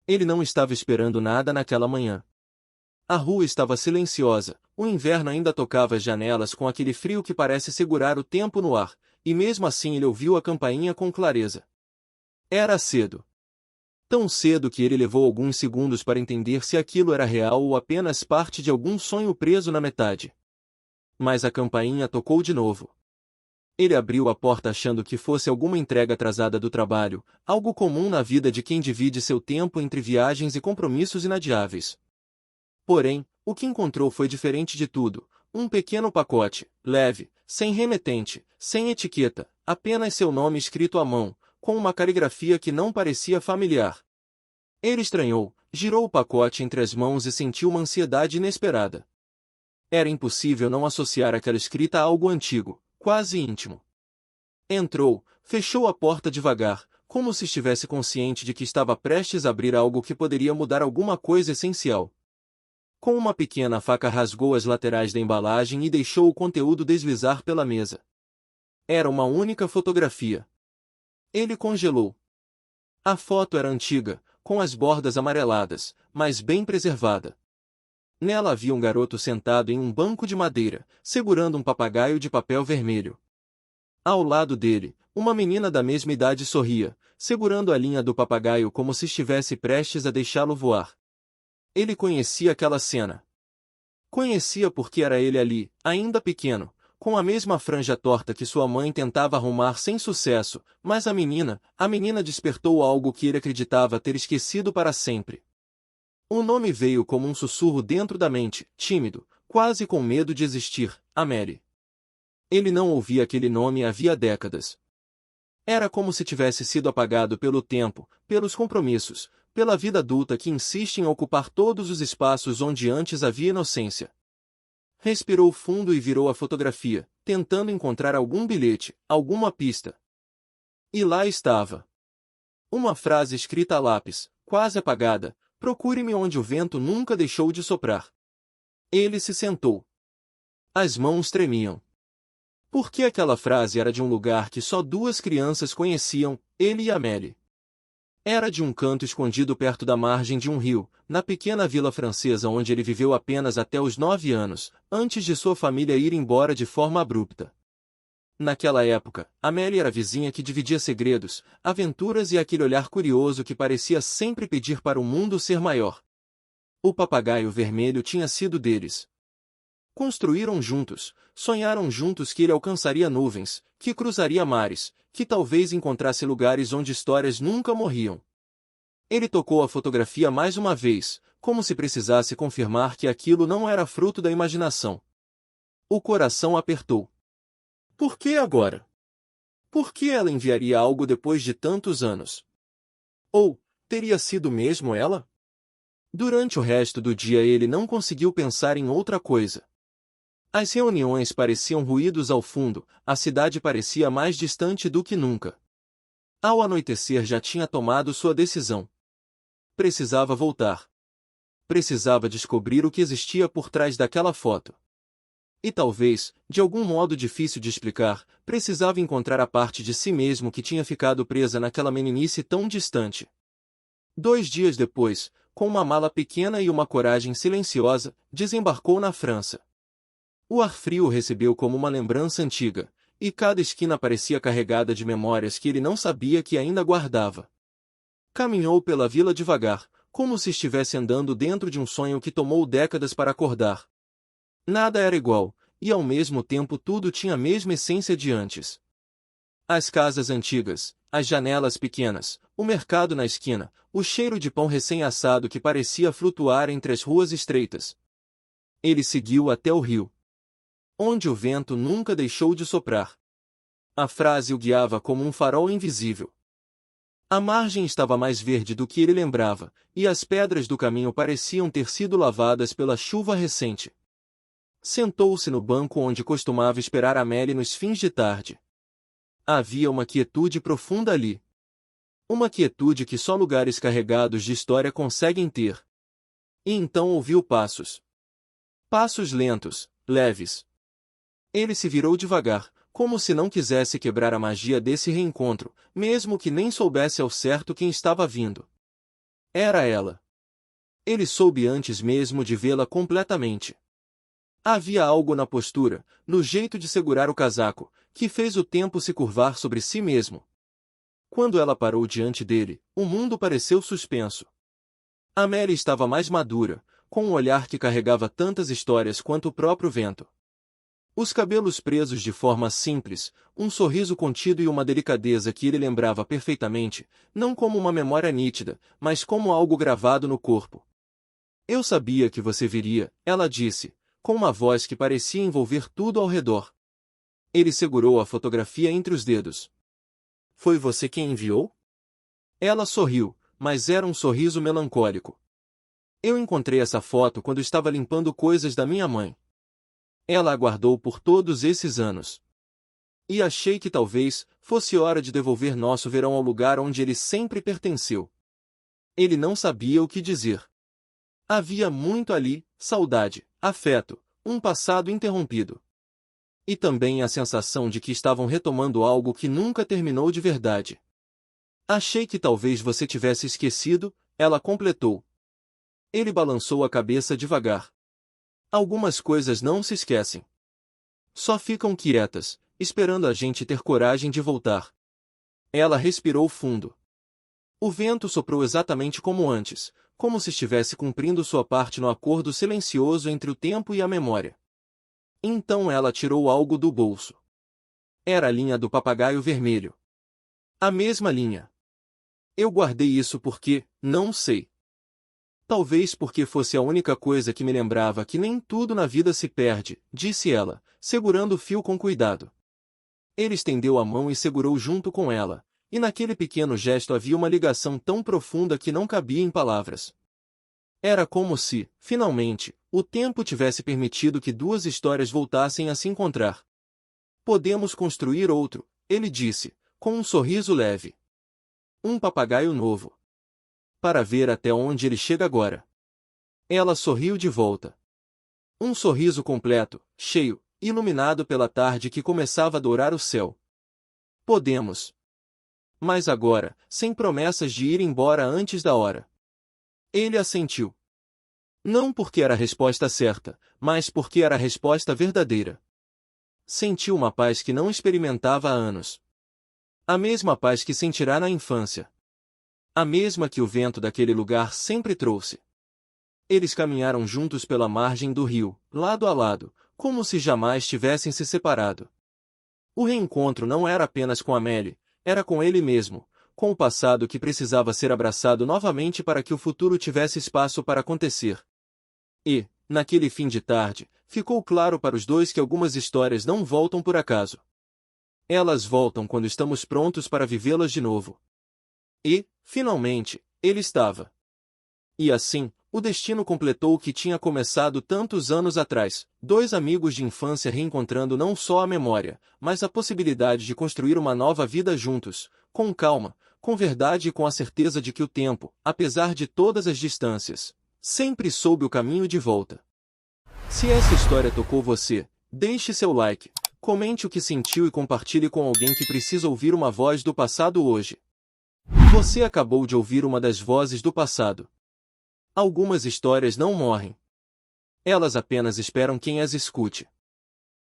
Ele não estava esperando nada naquela manhã. A rua estava silenciosa, o inverno ainda tocava as janelas com aquele frio que parece segurar o tempo no ar, e mesmo assim ele ouviu a campainha com clareza. Era cedo. Tão cedo que ele levou alguns segundos para entender se aquilo era real ou apenas parte de algum sonho preso na metade. Mas a campainha tocou de novo. Ele abriu a porta achando que fosse alguma entrega atrasada do trabalho, algo comum na vida de quem divide seu tempo entre viagens e compromissos inadiáveis. Porém, o que encontrou foi diferente de tudo. Um pequeno pacote, leve, sem remetente, sem etiqueta, apenas seu nome escrito à mão, com uma caligrafia que não parecia familiar. Ele estranhou, girou o pacote entre as mãos e sentiu uma ansiedade inesperada. Era impossível não associar aquela escrita a algo antigo, quase íntimo. Entrou, fechou a porta devagar, como se estivesse consciente de que estava prestes a abrir algo que poderia mudar alguma coisa essencial. Com uma pequena faca rasgou as laterais da embalagem e deixou o conteúdo deslizar pela mesa. Era uma única fotografia. Ele congelou. A foto era antiga, com as bordas amareladas, mas bem preservada. Nela havia um garoto sentado em um banco de madeira, segurando um papagaio de papel vermelho. Ao lado dele, uma menina da mesma idade sorria, segurando a linha do papagaio como se estivesse prestes a deixá-lo voar. Ele conhecia aquela cena. Conhecia porque era ele ali, ainda pequeno, com a mesma franja torta que sua mãe tentava arrumar sem sucesso, mas a menina despertou algo que ele acreditava ter esquecido para sempre. O nome veio como um sussurro dentro da mente, tímido, quase com medo de existir, Amélie. Ele não ouvia aquele nome havia décadas. Era como se tivesse sido apagado pelo tempo, pelos compromissos, pela vida adulta que insiste em ocupar todos os espaços onde antes havia inocência. Respirou fundo e virou a fotografia, tentando encontrar algum bilhete, alguma pista. E lá estava. Uma frase escrita a lápis, quase apagada: "Procure-me onde o vento nunca deixou de soprar." Ele se sentou. As mãos tremiam. Porque aquela frase era de um lugar que só duas crianças conheciam, ele e Amélie. Era de um canto escondido perto da margem de um rio, na pequena vila francesa onde ele viveu apenas até os 9 anos, antes de sua família ir embora de forma abrupta. Naquela época, Amélie era a vizinha que dividia segredos, aventuras e aquele olhar curioso que parecia sempre pedir para o mundo ser maior. O papagaio vermelho tinha sido deles. Construíram juntos, sonharam juntos que ele alcançaria nuvens, que cruzaria mares, que talvez encontrasse lugares onde histórias nunca morriam. Ele tocou a fotografia mais uma vez, como se precisasse confirmar que aquilo não era fruto da imaginação. O coração apertou. Por que agora? Por que ela enviaria algo depois de tantos anos? Ou, teria sido mesmo ela? Durante o resto do dia ele não conseguiu pensar em outra coisa. As reuniões pareciam ruídos ao fundo, a cidade parecia mais distante do que nunca. Ao anoitecer já tinha tomado sua decisão. Precisava voltar. Precisava descobrir o que existia por trás daquela foto. E talvez, de algum modo difícil de explicar, precisava encontrar a parte de si mesmo que tinha ficado presa naquela meninice tão distante. 2 dias depois, com uma mala pequena e uma coragem silenciosa, desembarcou na França. O ar frio o recebeu como uma lembrança antiga, e cada esquina parecia carregada de memórias que ele não sabia que ainda guardava. Caminhou pela vila devagar, como se estivesse andando dentro de um sonho que tomou décadas para acordar. Nada era igual, e ao mesmo tempo tudo tinha a mesma essência de antes. As casas antigas, as janelas pequenas, o mercado na esquina, o cheiro de pão recém-assado que parecia flutuar entre as ruas estreitas. Ele seguiu até o rio, onde o vento nunca deixou de soprar. A frase o guiava como um farol invisível. A margem estava mais verde do que ele lembrava, e as pedras do caminho pareciam ter sido lavadas pela chuva recente. Sentou-se no banco onde costumava esperar Amélie nos fins de tarde. Havia uma quietude profunda ali. Uma quietude que só lugares carregados de história conseguem ter. E então ouviu passos. Passos lentos, leves. Ele se virou devagar, como se não quisesse quebrar a magia desse reencontro, mesmo que nem soubesse ao certo quem estava vindo. Era ela. Ele soube antes mesmo de vê-la completamente. Havia algo na postura, no jeito de segurar o casaco, que fez o tempo se curvar sobre si mesmo. Quando ela parou diante dele, o mundo pareceu suspenso. Amélie estava mais madura, com um olhar que carregava tantas histórias quanto o próprio vento. Os cabelos presos de forma simples, um sorriso contido e uma delicadeza que ele lembrava perfeitamente, não como uma memória nítida, mas como algo gravado no corpo. Eu sabia que você viria, ela disse, com uma voz que parecia envolver tudo ao redor. Ele segurou a fotografia entre os dedos. Foi você quem enviou? Ela sorriu, mas era um sorriso melancólico. Eu encontrei essa foto quando estava limpando coisas da minha mãe. Ela aguardou por todos esses anos. E achei que talvez fosse hora de devolver nosso verão ao lugar onde ele sempre pertenceu. Ele não sabia o que dizer. Havia muito ali, saudade, afeto, um passado interrompido. E também a sensação de que estavam retomando algo que nunca terminou de verdade. Achei que talvez você tivesse esquecido, ela completou. Ele balançou a cabeça devagar. Algumas coisas não se esquecem. Só ficam quietas, esperando a gente ter coragem de voltar. Ela respirou fundo. O vento soprou exatamente como antes, como se estivesse cumprindo sua parte no acordo silencioso entre o tempo e a memória. Então ela tirou algo do bolso. Era a linha do papagaio vermelho. A mesma linha. Eu guardei isso porque, não sei. Talvez porque fosse a única coisa que me lembrava que nem tudo na vida se perde, disse ela, segurando o fio com cuidado. Ele estendeu a mão e segurou junto com ela, e naquele pequeno gesto havia uma ligação tão profunda que não cabia em palavras. Era como se, finalmente, o tempo tivesse permitido que duas histórias voltassem a se encontrar. Podemos construir outro, ele disse, com um sorriso leve. Um papagaio novo. Para ver até onde ele chega agora. Ela sorriu de volta. Um sorriso completo, cheio, iluminado pela tarde que começava a dourar o céu. Podemos. Mas agora, sem promessas de ir embora antes da hora. Ele assentiu. Não porque era a resposta certa, mas porque era a resposta verdadeira. Sentiu uma paz que não experimentava há anos. A mesma paz que sentirá na infância. A mesma que o vento daquele lugar sempre trouxe. Eles caminharam juntos pela margem do rio, lado a lado, como se jamais tivessem se separado. O reencontro não era apenas com Amélie, era com ele mesmo, com o passado que precisava ser abraçado novamente para que o futuro tivesse espaço para acontecer. E, naquele fim de tarde, ficou claro para os dois que algumas histórias não voltam por acaso. Elas voltam quando estamos prontos para vivê-las de novo. E, finalmente, ele estava. E assim, o destino completou o que tinha começado tantos anos atrás, dois amigos de infância reencontrando não só a memória, mas a possibilidade de construir uma nova vida juntos, com calma, com verdade e com a certeza de que o tempo, apesar de todas as distâncias, sempre soube o caminho de volta. Se essa história tocou você, deixe seu like, comente o que sentiu e compartilhe com alguém que precisa ouvir uma voz do passado hoje. Você acabou de ouvir uma das vozes do passado. Algumas histórias não morrem. Elas apenas esperam quem as escute.